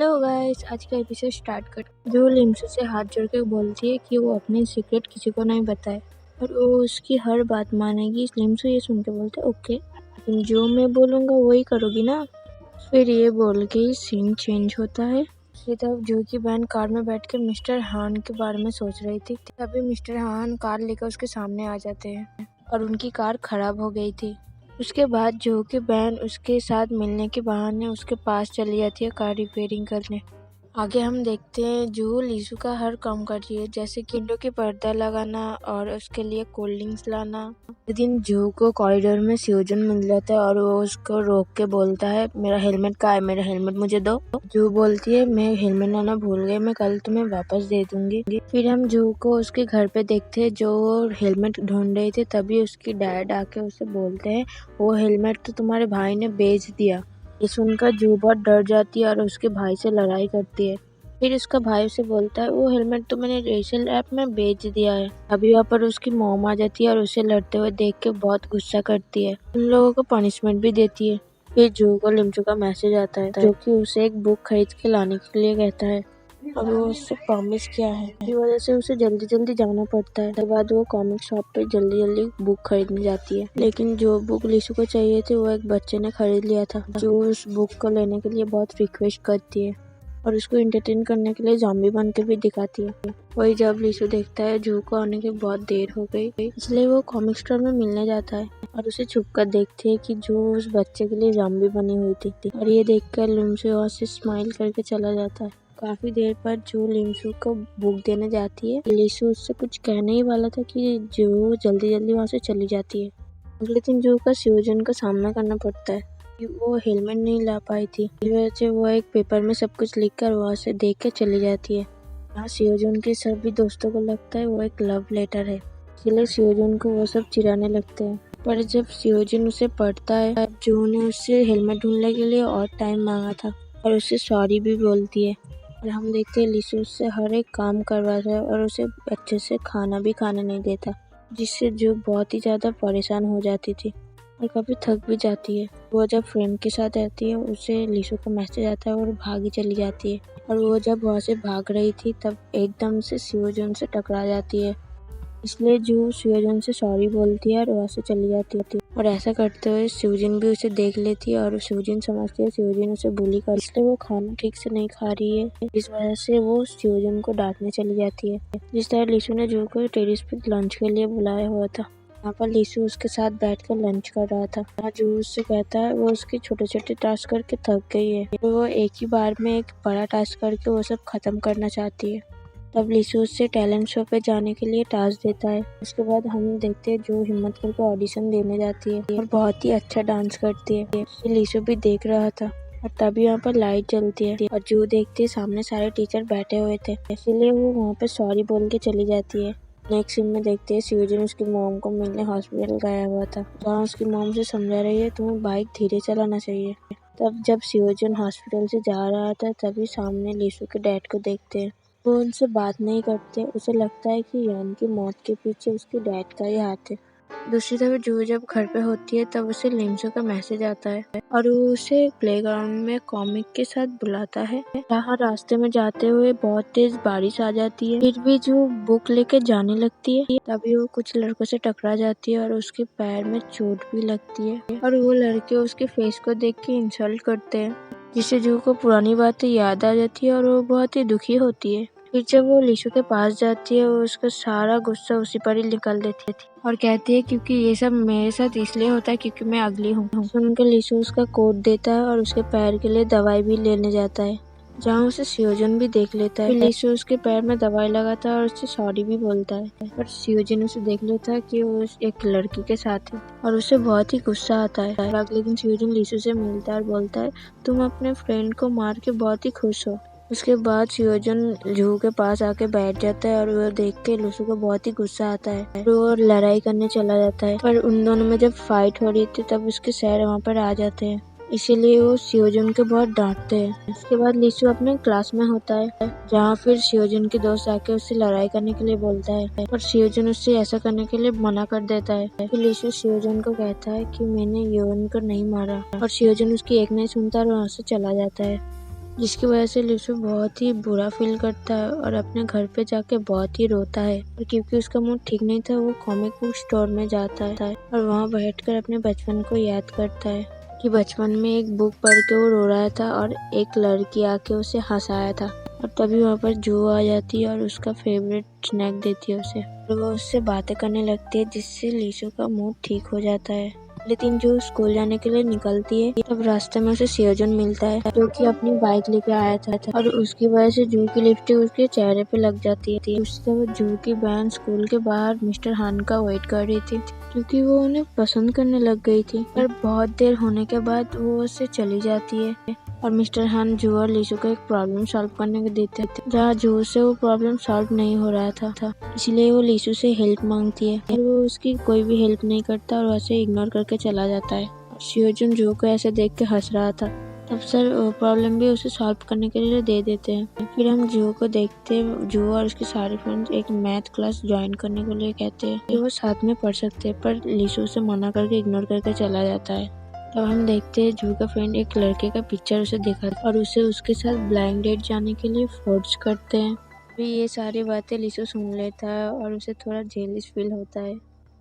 Hello guys, आज का episode start कर। जो लिम्सू से हाथ जोड़ के बोलती है कि वो अपनी सीक्रेट किसी को नहीं बताए और वो उसकी हर बात मानेगी। लिम्सू ये सुन के बोलते है ओके, लेकिन जो मैं बोलूँगा वही करोगी ना। फिर ये बोल के ही सीन चेंज होता है। दूसरी तरफ जो की बहन कार में बैठ के मिस्टर हान के बारे में सोच रही थी, तभी मिस्टर हान कार लेकर उसके सामने आ जाते हैं और उनकी कार खराब हो गई थी। उसके बाद जो की बहन उसके साथ मिलने के बहाने उसके पास चली जाती है कार रिपेयरिंग करने। आगे हम देखते हैं जो लीसू का हर काम करती है, जैसे कि विंडो के पर्दा लगाना और उसके लिए कोल्ड ड्रिंक्स लाना। एक दिन जू को कॉरिडोर में सियोजन मिल जाता है और वो उसको रोक के बोलता है मेरा हेलमेट कहाँ है, मेरा हेलमेट मुझे दो। जू बोलती है मैं हेलमेट लाना भूल गई, मैं कल तुम्हें वापस दे दूंगी। फिर हम जू को उसके घर पे देखते हैं जो हेलमेट ढूंढ रहे थे, तभी उसकी डैड आके उसे बोलते हैं वो हेलमेट तो तुम्हारे भाई ने बेच दिया। ये सुनकर जू बहुत डर जाती है और उसके भाई से लड़ाई करती है। फिर उसका भाई उसे बोलता है वो हेलमेट तो मैंने रेसल ऐप में बेच दिया है। अभी वहाँ पर उसकी मॉम आ जाती है और उसे लड़ते हुए देख के बहुत गुस्सा करती है, उन लोगों को पनिशमेंट भी देती है। फिर जू को लिम्सू का मैसेज आता है जो कि उसे एक बुक खरीद के लाने के लिए कहता है और वो उससे प्रॉमिस किया है, इसी वजह से उसे जल्दी जल्दी जाना पड़ता है। उसके बाद वो कॉमिक शॉप पे जल्दी जल्दी बुक खरीदने जाती है, लेकिन जो बुक लिसू को चाहिए थी वो एक बच्चे ने खरीद लिया था। जो उस बुक को लेने के लिए बहुत रिक्वेस्ट करती है और उसको एंटरटेन करने के लिए ज़ॉम्बी बन के भी दिखाती है। वही जब लिसू देखता है जू को आने की बहुत देर हो गई, इसलिए वो कॉमिक स्टोर में मिलने जाता है और उसे छुपकर देखती है कि जो उस बच्चे के लिए ज़ॉम्बी बनी हुई थी। और ये देखकर लिम्सू वहाँ से स्माइल करके चला जाता है। काफी देर पर जो लिम्सू को बुक देने जाती है, लिसू उससे कुछ कहने ही वाला था कि जो जल्दी जल्दी वहाँ से चली जाती है। अगले दिन जो का सियोजन का सामना करना पड़ता है कि वो हेलमेट नहीं ला पाई थी, इस वजह से वो एक पेपर में सब कुछ लिखकर वहाँ से देख के चली जाती है। यहाँ सियोजन के सभी दोस्तों को लगता है वो एक लव लेटर है, इसलिए सियोजन को वो सब चिढ़ाने लगते हैं। पर जब सियोजन उसे पढ़ता है, जो ने उससे हेलमेट ढूंढने के लिए और टाइम मांगा था और उसे सॉरी भी बोलती है। और हम देखते हैं लिसू उससे हर एक काम करवाता है और उसे अच्छे से खाना भी खाने नहीं देता, जिससे जो बहुत ही ज़्यादा परेशान हो जाती थी और काफ़ी थक भी जाती है। वो जब फ्रेंड के साथ रहती है उसे लिसू का मैसेज आता है और भागी चली जाती है। और वो जब वहाँ से भाग रही थी तब एकदम से सियोजन से टकरा जाती है, इसलिए जो सियोजन से सॉरी बोलती है और वहाँ से चली जाती है। और ऐसा करते हुए सियोजन भी उसे देख लेती है और सियोजन समझती है सियोजन उसे बुली कर, इसलिए वो खाना ठीक से नहीं खा रही है। इस वजह से वो सियोजन को डांटने चली जाती है। जिस तरह लिसू ने जो को टेरेस पे लंच के लिए बुलाया हुआ था, यहाँ पर लिसू उसके साथ बैठकर लंच कर रहा था। यहाँ जो उससे कहता है वो उसके छोटे छोटे टास्क करके थक गई है, तो वो एक ही बार में एक बड़ा टास्क करके वो सब खत्म करना चाहती है। तब लिसू उससे टैलेंट शो पे जाने के लिए टास्क देता है। उसके बाद हम देखते हैं जो हिम्मत करके ऑडिशन देने जाती है और बहुत ही अच्छा डांस करती है। लिसू भी देख रहा था और तभी वहाँ पर लाइट जलती है और जो देखते सामने सारे टीचर बैठे हुए थे, इसीलिए वो वहाँ पे सॉरी बोल के चली जाती है। नेक्स्ट सीन में देखते हैं सियोजन उसकी मॉम को मिलने हॉस्पिटल गया हुआ था, जहाँ उसकी मॉम से समझा रही है तुम्हें बाइक धीरे चलाना चाहिए। तब जब सियोजन हॉस्पिटल से जा रहा था तभी सामने लिसू के डैड को देखते हैं। वो उनसे बात नहीं करते, उसे लगता है कि यान की मौत के पीछे उसके डैड का ही हाथ है। दूसरी तरफ जो जब घर पे होती है तब उसे लिम्सू का मैसेज आता है और वो उसे प्लेग्राउंड में कॉमिक के साथ बुलाता है। जहाँ रास्ते में जाते हुए बहुत तेज बारिश आ जाती है, फिर भी जो बुक लेके जाने लगती है तभी वो कुछ लड़कों से टकरा जाती है और उसके पैर में चोट भी लगती है और वो लड़के उसके फेस को देख के इंसल्ट करते हैं, जिससे जू को पुरानी बातें याद आ जाती है और वो बहुत ही दुखी होती है। फिर जब वो लिसू के पास जाती है वो उसका सारा गुस्सा उसी पर ही निकाल देती थी और कहती है क्योंकि ये सब मेरे साथ इसलिए होता है क्योंकि मैं अगली हूँ। सुनकर लिसू उसका कोट देता है और उसके पैर के लिए दवाई भी लेने जाता है, जहाँ उसे सियोजन भी देख लेता है। फिर लिसू उसके पैर में दवाई लगाता है और उससे सॉरी भी बोलता है, पर सियोजन उसे देख लेता है कि वो एक लड़की के साथ है और उसे बहुत ही गुस्सा आता है। और अगले दिन सियोजन लिसू से मिलता है और बोलता है तुम अपने फ्रेंड को मार के बहुत ही खुश हो। उसके बाद सियोजन जू के पास आके बैठ जाता है और वो देख के लिसू को बहुत ही गुस्सा आता है, वो लड़ाई करने चला जाता है। पर उन दोनों में जब फाइट हो रही थी तब उसके सर वहाँ पर आ जाते हैं, इसीलिए वो सियोजन को बहुत डांटते हैं। उसके बाद लिसू अपने क्लास में होता है, जहाँ फिर सियोजन के दोस्त आके उससे लड़ाई करने के लिए बोलता है और सियोजन उससे ऐसा करने के लिए मना कर देता है। फिर लिसू सियोजन को कहता है कि मैंने योन को नहीं मारा और सियोजन उसकी एक नहीं सुनता और वहाँ से चला जाता है। जिसकी वजह से लीसु बहुत ही बुरा फील करता है और अपने घर पे जाके बहुत ही रोता है। और क्योंकि उसका मूड ठीक नहीं था, वो कॉमिक बुक स्टोर में जाता है और वहाँ बैठकर अपने बचपन को याद करता है कि बचपन में एक बुक पढ़ के वो रो रहा था और एक लड़की आके उसे हंसाया था। और तभी वहाँ पर जू आ जाती है और उसका फेवरेट स्नैक देती है उसे, और वो उससे बातें करने लगती है, जिससे लीसु का मूड ठीक हो जाता है। अगले दिन जो स्कूल जाने के लिए निकलती है, तब रास्ते में उसे सियोजन मिलता है, जो कि अपनी बाइक लेके आया था और उसकी वजह से जू की लिपस्टिक उसके चेहरे पे लग जाती है। उसी तरह जू की बहन स्कूल के बाहर मिस्टर हान का वेट कर रही थी, क्योंकि वो उन्हें पसंद करने लग गई थी। पर बहुत देर होने के बाद वो उससे चली जाती है और मिस्टर हान जू और लीसु को एक प्रॉब्लम सॉल्व करने को देते थे, जहाँ जू से वो प्रॉब्लम सॉल्व नहीं हो रहा था। इसलिए वो लीसु से हेल्प मांगती है और वो उसकी कोई भी हेल्प नहीं करता और वैसे इग्नोर करके चला जाता है। शियोजुन जू को ऐसे देख के हंस रहा था। तब सर प्रॉब्लम भी उसे सॉल्व करने के लिए दे देते हैं। फिर हम जू को देखते हैं, जू और उसके सारे फ्रेंड्स एक मैथ क्लास ज्वाइन करने के लिए कहते हैं कि वो साथ में पढ़ सकते हैं, पर लीसु उसे मना करके इग्नोर करके चला जाता है। तब हम देखते हैं जू का फ्रेंड एक लड़के का पिक्चर उसे दिखाता और उसे उसके साथ ब्लाइंड डेट जाने के लिए फोर्स करते हैं। फिर ये सारी बातें लीसु सुन लेता है और उसे थोड़ा जेलिस फील होता है।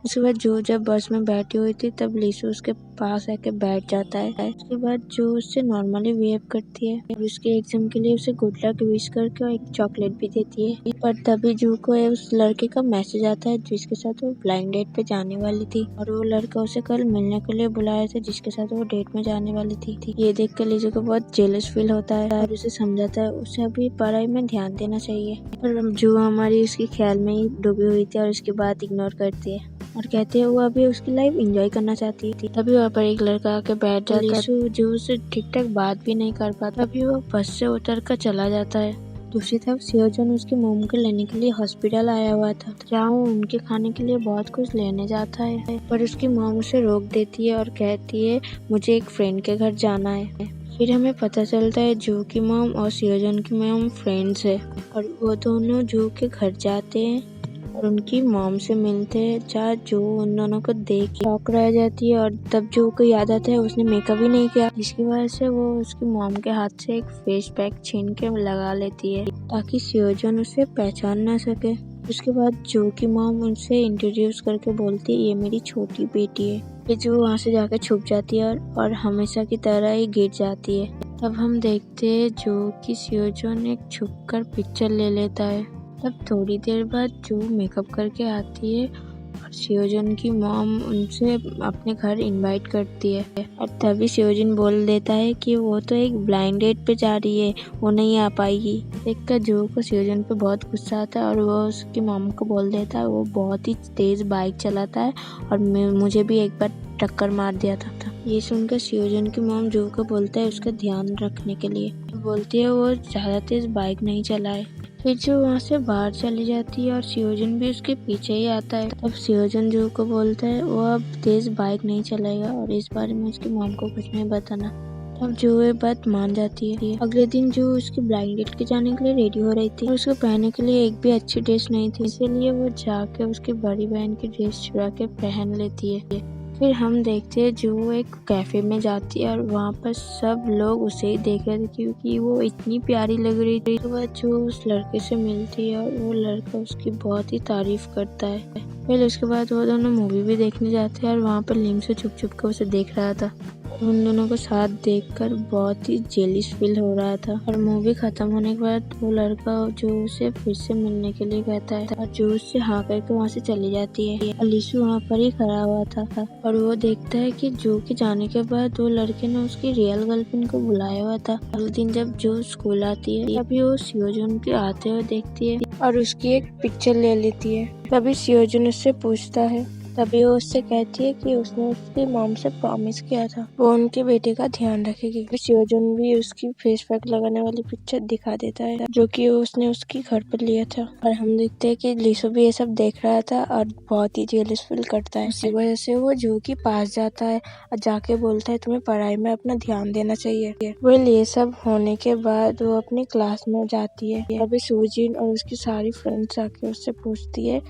उसके बाद जू जब बस में बैठी हुई थी, तब लीसु उसके पास आके बैठ जाता है। उसके बाद जू उससे नॉर्मली बिहेव करती है और उसके एग्जाम के लिए उसे गुड लक विश करके और एक चॉकलेट भी देती है। पर तभी जू को उस लड़के का मैसेज आता है जिसके साथ वो ब्लाइंड डेट पे जाने वाली थी, और वो लड़का उसे कल मिलने के लिए बुलाया था जिसके साथ वो डेट में जाने वाली थी। ये देख कर लीसु को बहुत जेलस फील होता है और उसे समझाता है उसे अभी पढ़ाई में ध्यान देना चाहिए। पर जू हमारी उसके ख्याल में ही डूबी हुई थी और उसकी बात इग्नोर करती है और कहते हैं वो अभी उसकी लाइफ एंजॉय करना चाहती थी। तभी वहाँ पर एक लड़का आके बैठ जाता है। लीसु जो उससे ठीक ठाक बात भी नहीं कर पाता, तभी वो बस से उतर कर चला जाता है। दूसरी तरफ सियोजन उसकी मोम को लेने के लिए हॉस्पिटल आया हुआ था, जहाँ वो उनके खाने के लिए बहुत कुछ लेने जाता है, पर उसकी मोम उसे रोक देती है और कहती है मुझे एक फ्रेंड के घर जाना है। फिर हमें पता चलता है जू की मोम और सियोजन की मोम फ्रेंड्स है और वो दोनों जू के घर जाते हैं और उनकी मॉम से मिलते हैं, जहाँ जो उन दोनों को देख शॉक रह जाती है। और तब जो को याद आता है उसने मेकअप ही नहीं किया, जिसकी वजह से वो उसकी मॉम के हाथ से एक फेस पैक छीन के लगा लेती है ताकि सियोजन उसे पहचान ना सके। उसके बाद जो की मॉम उनसे इंट्रोड्यूस करके बोलती है ये मेरी छोटी बेटी है। फिर जो वहाँ से जाकर छुप जाती है और हमेशा की तरह ही गिर जाती है। तब हम देखते हैं जो कि सियोजन एक छुप कर पिक्चर ले लेता है। तब थोड़ी देर बाद जो मेकअप करके आती है और सियोजन की मॉम उनसे अपने घर इनवाइट करती है और तभी सियोजन बोल देता है कि वो तो एक ब्लाइंड डेट पे जा रही है, वो नहीं आ पाएगी। देखकर जो को सियोजन पे बहुत गुस्सा आता है और वो उसकी मॉम को बोल देता है वो बहुत ही तेज बाइक चलाता है और मुझे भी एक बार टक्कर मार दिया था। ये सुनकर सियोजन की मॉम जो को बोलता है उसका ध्यान रखने के लिए, बोलती है वो ज्यादा तेज बाइक नहीं चलाए। फिर जो वहाँ से बाहर चली जाती है और सियोजन भी उसके पीछे ही आता है। तब सियोजन जो को बोलता है वो अब तेज बाइक नहीं चलाएगा और इस बारे में उसकी मॉम को कुछ नहीं बताना। तब जो ये बात मान जाती है। अगले दिन जो उसकी ब्लाइंड डेट के जाने के लिए रेडी हो रही थी और उसको पहनने के लिए एक भी अच्छी ड्रेस नहीं थी, इसीलिए वो जाके उसकी बड़ी बहन की ड्रेस चुरा के पहन लेती है। फिर हम देखते हैं जो एक कैफे में जाती है और वहाँ पर सब लोग उसे ही देख रहे थे क्योंकि वो इतनी प्यारी लग रही थी। तो वह जो उस लड़के से मिलती है और वो लड़का उसकी बहुत ही तारीफ करता है। फिर उसके बाद वो दोनों मूवी भी देखने जाते हैं और वहाँ पर लिम से छुप छुप कर उसे देख रहा था। उन दोनों को साथ देखकर बहुत ही जेलिस फील हो रहा था। और मूवी खत्म होने के बाद वो लड़का जो उसे फिर से मिलने के लिए कहता है और जो उससे हाँ करके वहाँ से चली जाती है और लीसु वहाँ पर ही खड़ा हुआ था और वो देखता है कि जो के जाने के बाद वो लड़के ने उसकी रियल गर्लफ्रेंड को बुलाया हुआ था। अगले दिन जब जो स्कूल आती है तभी वो सियोजन के आते हुए देखती है और उसकी एक पिक्चर ले लेती है। तभी सियोजन उससे पूछता है, तभी वो उससे कहती है कि उसने उसकी मॉम से प्रॉमिस किया था वो उनके बेटे का ध्यान रखेगी। सियोजन भी उसकी फेस पैक लगाने वाली पिक्चर दिखा देता है जो कि उसने उसकी घर पर लिया था। और हम देखते हैं कि लीसु भी ये सब देख रहा था और बहुत ही जेलस फील करता है। इसी वजह से वो जो के पास जाता है और जाके बोलता है तुम्हें पढ़ाई में अपना ध्यान देना चाहिए। वेल ये सब होने के बाद वो अपनी क्लास में जाती है। अभी सूजिन और उसकी सारी फ्रेंड्स आके उससे पूछती है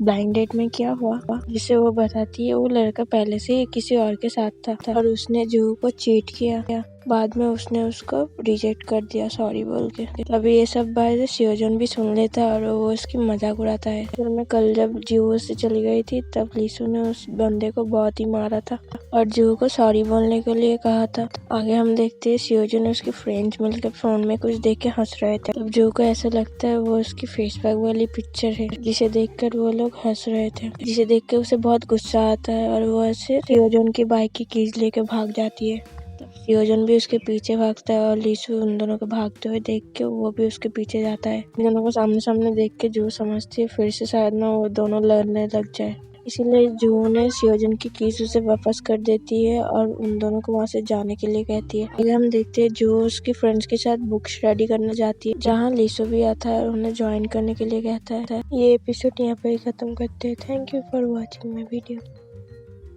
ब्लाइंड डेट में क्या हुआ, जिसे वो बताती है वो लड़का पहले से ही किसी और के साथ था और उसने जू को चीट किया। बाद में उसने उसको रिजेक्ट कर दिया सॉरी बोल के। तभी ये सब बात सियोजन भी सुन लेता है और वो उसकी मजाक उड़ाता है। फिर मैं कल जब जीवो से चली गई थी तब लीसू ने उस बंदे को बहुत ही मारा था और जीवो को सॉरी बोलने के लिए कहा था। आगे हम देखते हैं सियोजन और उसके फ्रेंड्स मिलकर फोन में कुछ देख के हंस रहे थे। तब जीवो को ऐसा लगता है वो उसकी फेसबुक वाली पिक्चर है जिसे देखकर वो लोग हंस रहे थे, जिसे देख के उसे बहुत गुस्सा आता है और वो ऐसे सियोजन की बाइक की कीज लेके भाग जाती है। सियोजन भी उसके पीछे भागता है और लीसू उन दोनों को भागते हुए देख के वो भी उसके पीछे जाता है। इन दोनों को सामने सामने देख के जो समझती है फिर से शायद ना वो दोनों लड़ने लग जाए, इसीलिए जो ने सियोजन की कीज उसे वापस कर देती है और उन दोनों को वहाँ से जाने के लिए कहती है। आगे हम देखते हैं जो उसकी फ्रेंड्स के साथ बुक स्टडी करने जाती है जहाँ लीसू भी आता है और उन्हें ज्वाइन करने के लिए कहता है। ये एपिसोड यहाँ पे ही खत्म करते हैं। Thank you for watching my video.